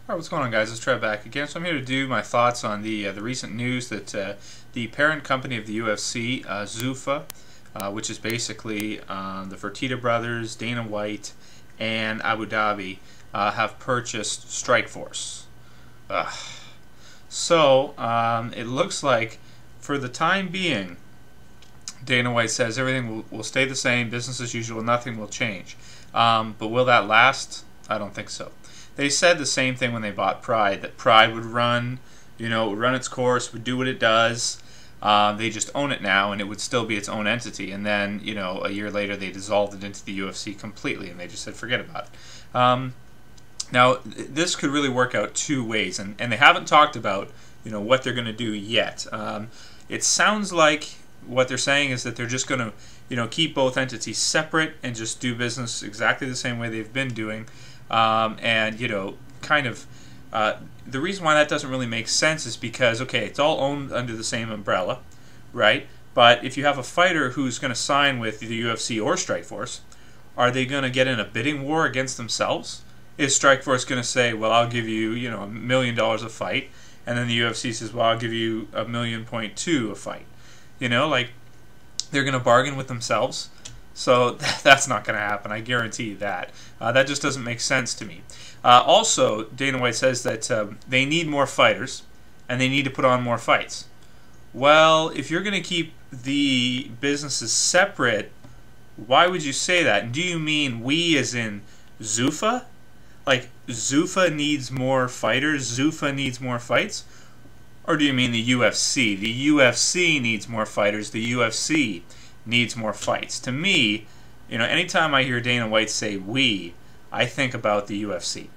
Alright, what's going on, guys? It's Trev back again. So I'm here to do my thoughts on the recent news that the parent company of the UFC, Zuffa, which is basically the Fertita brothers, Dana White, and Abu Dhabi, have purchased Strikeforce. So it looks like, for the time being, Dana White says everything will stay the same, business as usual, nothing will change. But will that last? I don't think so. They said the same thing when they bought Pride, that Pride would run, would run its course, would do what it does. They just own it now, and it would still be its own entity. And then, a year later, they dissolved it into the UFC completely, and they just said, forget about it. Now, this could really work out two ways, and they haven't talked about, what they're going to do yet. It sounds like what they're saying is that they're just going to, keep both entities separate and just do business exactly the same way they've been doing. The reason why that doesn't really make sense is because, okay, it's all owned under the same umbrella, right? But if you have a fighter who's going to sign with the UFC or Strikeforce, are they going to get in a bidding war against themselves? Is Strikeforce going to say, well, I'll give you, $1 million a fight, and then the UFC says, well, I'll give you $1.2 million a fight? They're going to bargain with themselves. So that's not going to happen. I guarantee you that. That just doesn't make sense to me. Also, Dana White says that they need more fighters, and they need to put on more fights. Well, if you're going to keep the businesses separate, why would you say that? And do you mean we as in Zuffa? Like, Zuffa needs more fighters, Zuffa needs more fights? Or do you mean the UFC? The UFC needs more fighters, the UFC needs more fights. To me, anytime I hear Dana White say we, I think about the UFC.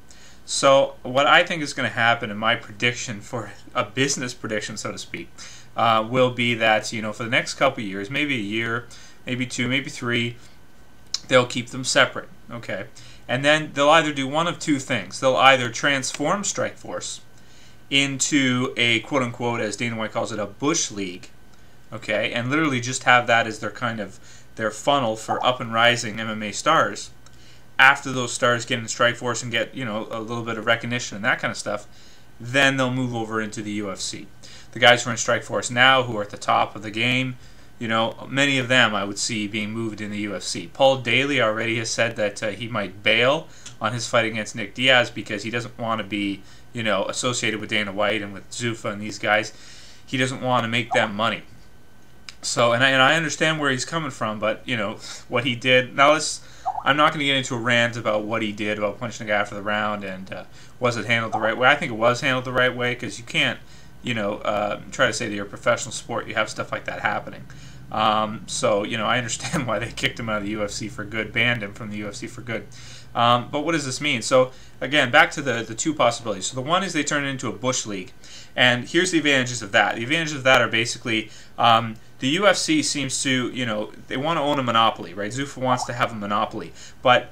So what I think is going to happen, in my prediction, for a business prediction, so to speak, will be that, for the next couple of years, maybe a year, maybe two, maybe three, they'll keep them separate, okay? And then they'll either do one of two things. They'll either transform Strikeforce into a, quote-unquote, as Dana White calls it, a bush league, okay, and literally just have that as their funnel for up and rising MMA stars. After those stars get in Strikeforce and get, a little bit of recognition and that kind of stuff, then they'll move over into the UFC. The guys who are in Strikeforce now, who are at the top of the game, many of them I would see being moved in the UFC. Paul Daley already has said that he might bail on his fight against Nick Diaz because he doesn't want to be, associated with Dana White and with Zuffa and these guys. He doesn't want to make them money. So, and I understand where he's coming from, but, what he did. Now, I'm not going to get into a rant about what he did about punching the guy after the round and was it handled the right way. I think it was handled the right way because you can't, try to say that you're a professional sport. You have stuff like that happening. So, I understand why they kicked him out of the UFC for good, banned him from the UFC for good. But what does this mean? So, again, back to the two possibilities. So the one is they turn it into a bush league. And here's the advantages of that. The advantages of that are basically the UFC seems to, they want to own a monopoly, right? Zuffa wants to have a monopoly. But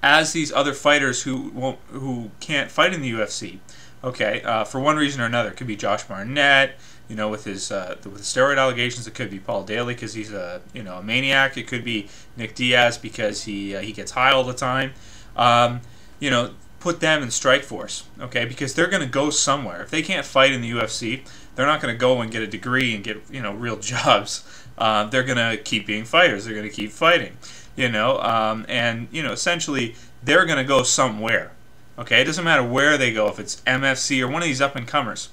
as these other fighters who can't fight in the UFC, okay, for one reason or another, it could be Josh Barnett, with his steroid allegations. It could be Paul Daley because he's a maniac. It could be Nick Diaz because he gets high all the time. Put them in Strikeforce, okay, because they're going to go somewhere. If they can't fight in the UFC, they're not going to go and get a degree and get real jobs. They're going to keep being fighters. They're going to keep fighting, essentially they're going to go somewhere. Okay, it doesn't matter where they go, if it's MFC or one of these up-and-comers.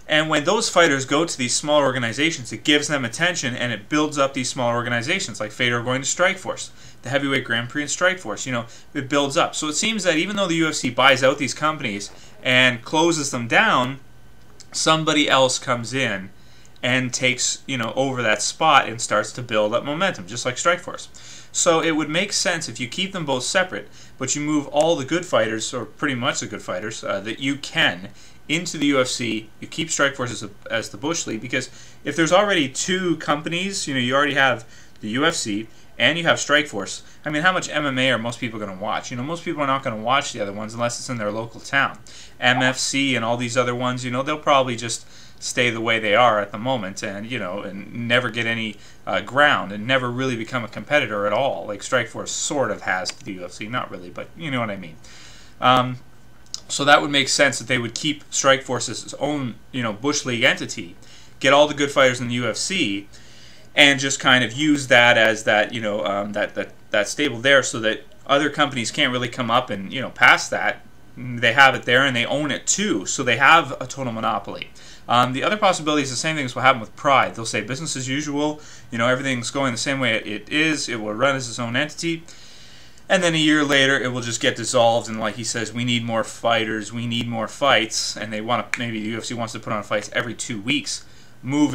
And when those fighters go to these small organizations, it gives them attention and it builds up these small organizations, like Fedor going to Strikeforce, the heavyweight Grand Prix in Strikeforce. It builds up. So it seems that even though the UFC buys out these companies and closes them down, somebody else comes in and takes over that spot and starts to build up momentum, just like Strikeforce. So it would make sense if you keep them both separate, but you move all the good fighters, or pretty much the good fighters, that you can, into the UFC. You keep Strikeforce as the bush league, because if there's already two companies, you already have the UFC and you have Strikeforce. I mean, how much MMA are most people going to watch? Most people are not going to watch the other ones unless it's in their local town. MFC and all these other ones, they'll probably just stay the way they are at the moment, and and never get any ground and never really become a competitor at all, like Strikeforce sort of has to the UFC. Not really, but you know what I mean. So that would make sense that they would keep Strikeforce as its own, Bush League entity, get all the good fighters in the UFC, and just kind of use that as that, that stable there, so that other companies can't really come up and, pass that. They have it there and they own it too, so they have a total monopoly. The other possibility is the same thing as what happened with Pride. They'll say business as usual, everything's going the same way it is, it will run as its own entity, and then a year later it will just get dissolved, and like he says, we need more fighters, we need more fights, and they want to, maybe the UFC wants to put on fights every 2 weeks, move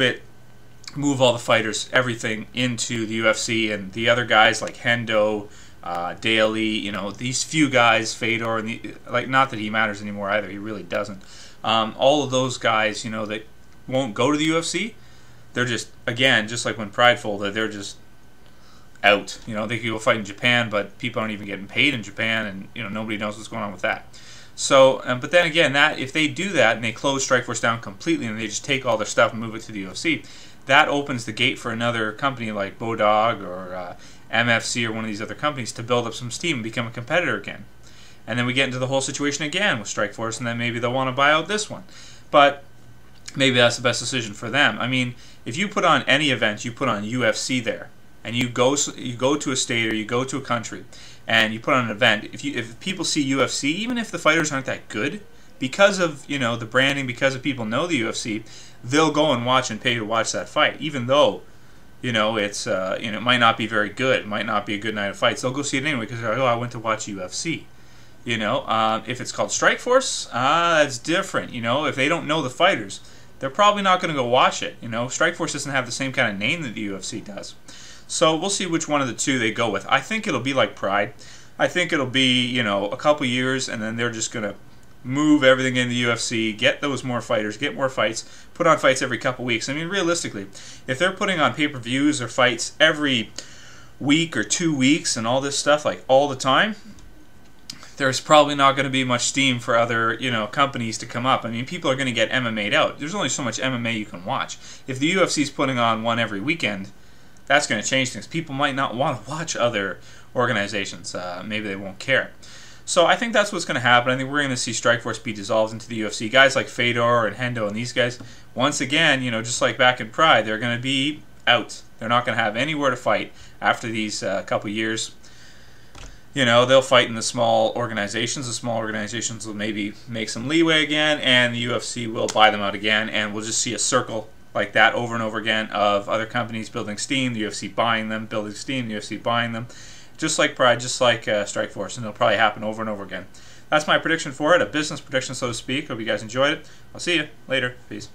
all the fighters, everything into the UFC, and the other guys like Hendo, Daley, these few guys, Fedor, and not that he matters anymore either, he really doesn't. All of those guys, that won't go to the UFC, they're just, again, just like when Pride folded, they're just out. They could go fight in Japan, but people aren't even getting paid in Japan, and nobody knows what's going on with that. So, but then again, that if they do that and they close Strikeforce down completely and they just take all their stuff and move it to the UFC, that opens the gate for another company like Bodog or MFC or one of these other companies to build up some steam and become a competitor again. And then we get into the whole situation again with Strikeforce, and then maybe they'll want to buy out this one. But maybe that's the best decision for them. I mean, if you put on any event, you put on UFC there, and you go to a state or you go to a country, and you put on an event. If people see UFC, even if the fighters aren't that good, because of the branding, because of people know the UFC, they'll go and watch and pay to watch that fight, even though it's it might not be very good, it might not be a good night of fights. They'll go see it anyway because they're like, oh, I went to watch UFC. If it's called Strikeforce, that's different. If they don't know the fighters, they're probably not going to go watch it. Strikeforce doesn't have the same kind of name that the UFC does. So we'll see which one of the two they go with. I think it'll be like Pride. I think it'll be, a couple years, and then they're just going to move everything in the UFC, get those more fighters, get more fights, put on fights every couple weeks. I mean, realistically, if they're putting on pay-per-views or fights every week or 2 weeks and all this stuff, like all the time, there's probably not going to be much steam for other, companies to come up. I mean, people are going to get MMA'd out. There's only so much MMA you can watch. If the UFC's putting on one every weekend, that's going to change things. People might not want to watch other organizations. Maybe they won't care. So I think that's what's going to happen. I think we're going to see Strikeforce be dissolved into the UFC. Guys like Fedor and Hendo and these guys, once again, just like back in Pride, they're going to be out. They're not going to have anywhere to fight after these couple years. They'll fight in the small organizations. The small organizations will maybe make some leeway again, and the UFC will buy them out again, and we'll just see a circle like that over and over again of other companies building steam, the UFC buying them, building steam, the UFC buying them. Just like Pride, just like Strikeforce, and it'll probably happen over and over again. That's my prediction for it, a business prediction, so to speak. Hope you guys enjoyed it. I'll see you later. Peace.